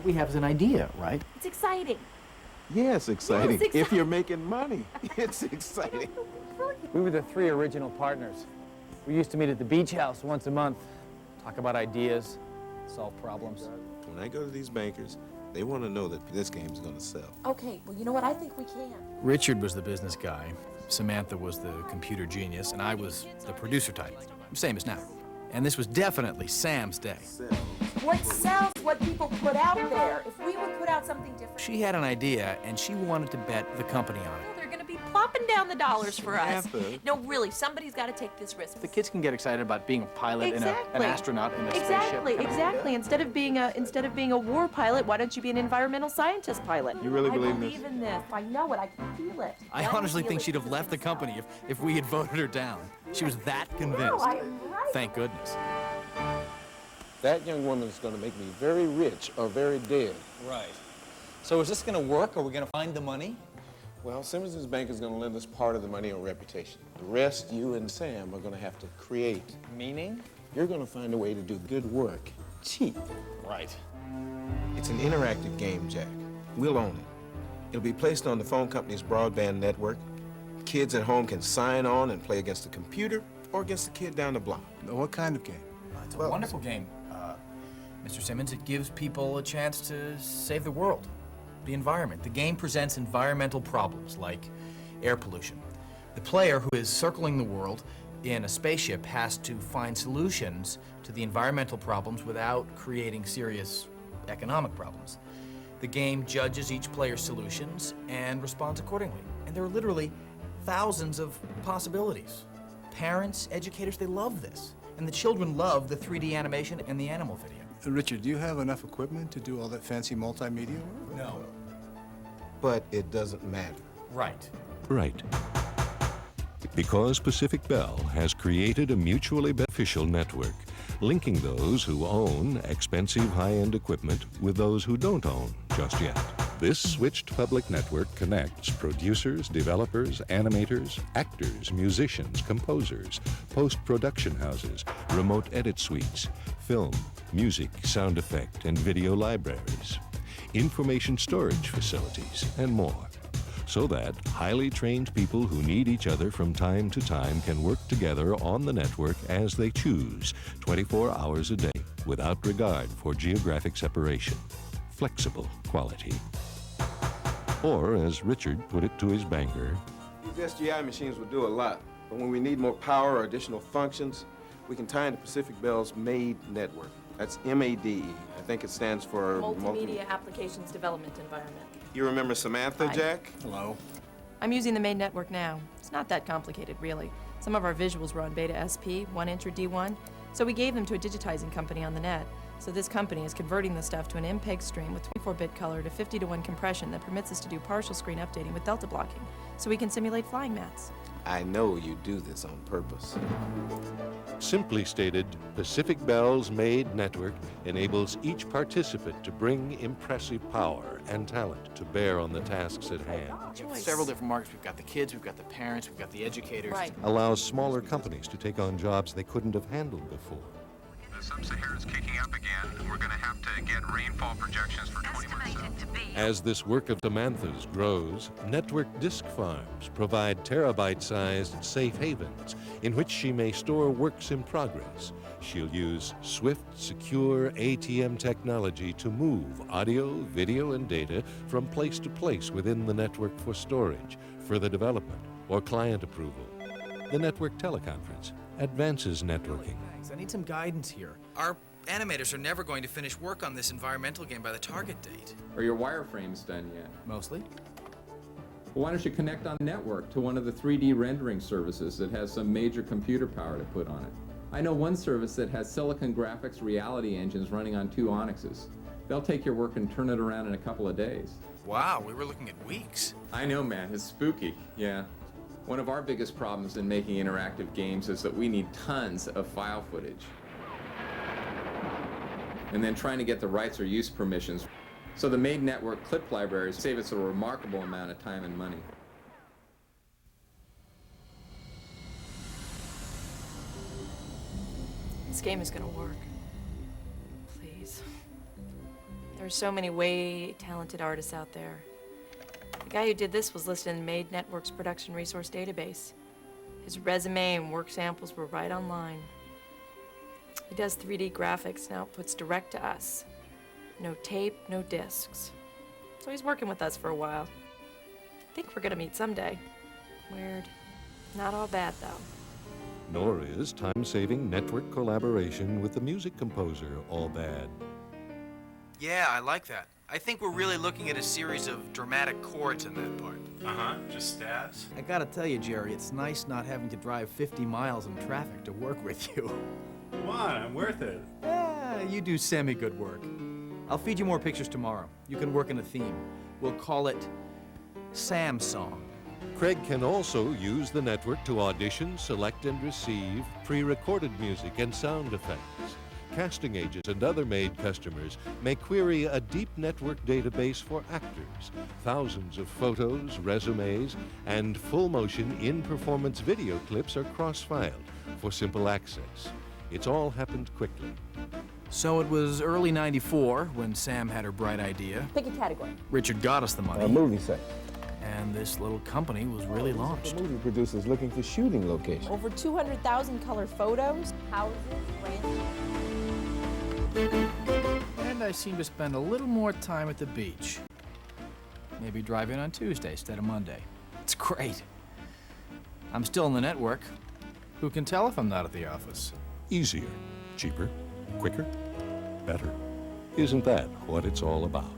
What we have is an idea, right? It's exciting. Yes, exciting. Yes, If you're making money, it's exciting. We were the three original partners. We used to meet at the beach house once a month, talk about ideas, solve problems. When I go to these bankers, they want to know that this game is going to sell. Okay, well, you know what? I think we can. Richard was the business guy, Samantha was the computer genius, and I was the producer type, same as now. And this was definitely Sam's day. What sells, what people put out there. If we would put out something different. She had an idea, and she wanted to bet the company on it. They're gonna be plopping down the dollars for us. Samantha. No, really, somebody's got to take this risk. The kids can get excited about being a pilot and an astronaut in a Exactly, spaceship. exactly. Instead of being a war pilot, why don't you be an environmental scientist pilot? You really believe I this? believe in this. I know it. I can feel it. I Now honestly feel think it she'd have because left the it's gonna company if we had voted her down. She was that convinced. No, I'm right. Thank goodness. That young woman is going to make me very rich or very dead. Right. So is this going to work? Are we going to find the money? Well, Simmons' bank is going to lend us part of the money on reputation. The rest, you and Sam are going to have to create. Meaning? You're going to find a way to do good work cheap. Right. It's an interactive game, Jack. We'll own it. It'll be placed on the phone company's broadband network. Kids at home can sign on and play against the computer or against the kid down the block. What kind of game? It's a wonderful game, Mr. Simmons. It gives people a chance to save the world, the environment. The game presents environmental problems like air pollution. The player who is circling the world in a spaceship has to find solutions to the environmental problems without creating serious economic problems. The game judges each player's solutions and responds accordingly. And there are literally thousands of possibilities. Parents, educators, they love this. And the children love the 3D animation and the animal video. Richard, do you have enough equipment to do all that fancy multimedia work? No. But it doesn't matter. Right. Right. Because Pacific Bell has created a mutually beneficial network, linking those who own expensive high-end equipment with those who don't own just yet. This switched public network connects producers, developers, animators, actors, musicians, composers, post-production houses, remote edit suites, film, music, sound effect, and video libraries, information storage facilities, and more. So that highly trained people who need each other from time to time can work together on the network as they choose, 24 hours a day, without regard for geographic separation. Flexible quality. Or, as Richard put it to his banker, These SGI machines will do a lot, but when we need more power or additional functions, we can tie into Pacific Bell's MADE network. That's M-A-D-E. I think it stands for Multimedia Applications Development Environment. You remember Samantha, Hi. Jack? Hello? I'm using the main network now. It's not that complicated, really. Some of our visuals were on Beta SP, 1-inch or D1, so we gave them to a digitizing company on the net. So this company is converting the stuff to an MPEG stream with 24-bit color to 50:1 compression that permits us to do partial screen updating with delta blocking, so we can simulate flying mats. I know you do this on purpose. simply stated, Pacific Bell's MADE network enables each participant to bring impressive power and talent to bear on the tasks at hand. We have several different markets. We've got the kids, we've got the parents, we've got the educators. Right. Allows smaller companies to take on jobs they couldn't have handled before. The sub-Sahara's kicking up again. We're going to have to get rainfall projections for 20 months out. As this work of Samantha's grows, Network Disk Farms provide terabyte-sized safe havens in which she may store works in progress. She'll use swift, secure ATM technology to move audio, video, and data from place to place within the network for storage, further development, or client approval. The Network Teleconference advances networking. Thanks. I need some guidance here. Our animators are never going to finish work on this environmental game by the target date. Are your wireframes done yet? Mostly. Well, why don't you connect on the network to one of the 3D rendering services that has some major computer power to put on it? I know one service that has Silicon Graphics reality engines running on 2 Onyxes. They'll take your work and turn it around in a couple of days. Wow, we were looking at weeks. I know, man. It's spooky. Yeah. One of our biggest problems in making interactive games is that we need tons of file footage. And then trying to get the rights or use permissions. So the MADE network clip libraries save us a remarkable amount of time and money. This game is gonna work. Please. There's so many way talented artists out there. The guy who did this was listed in Made Network's production resource database. His resume and work samples were right online. He does 3D graphics and outputs direct to us. No tape, no discs. So he's working with us for a while. I think we're gonna meet someday. Weird. Not all bad, though. Nor is time-saving network collaboration with the music composer all bad. Yeah, I like that. I think we're really looking at a series of dramatic chords in that part. Uh-huh, just stabs? I gotta tell you, Jerry, it's nice not having to drive 50 miles in traffic to work with you. Come on, I'm worth it. Yeah, you do semi-good work. I'll feed you more pictures tomorrow. You can work in a theme. We'll call it Sam Song. Craig can also use the network to audition, select, and receive pre-recorded music and sound effects. Casting agents and other Made customers may query a deep network database for actors. Thousands of photos, resumes, and full-motion in-performance video clips are cross-filed for simple access. It's all happened quickly. So it was early '94 when Sam had her bright idea. Pick a category. Richard got us the money. Movie set. And this little company was really launched. Movie producers looking for shooting locations. Over 200,000 color photos, houses, ranches. And I seem to spend a little more time at the beach. Maybe drive in on Tuesday instead of Monday. It's great. I'm still in the network. Who can tell if I'm not at the office? Easier, cheaper, quicker, better. Isn't that what it's all about?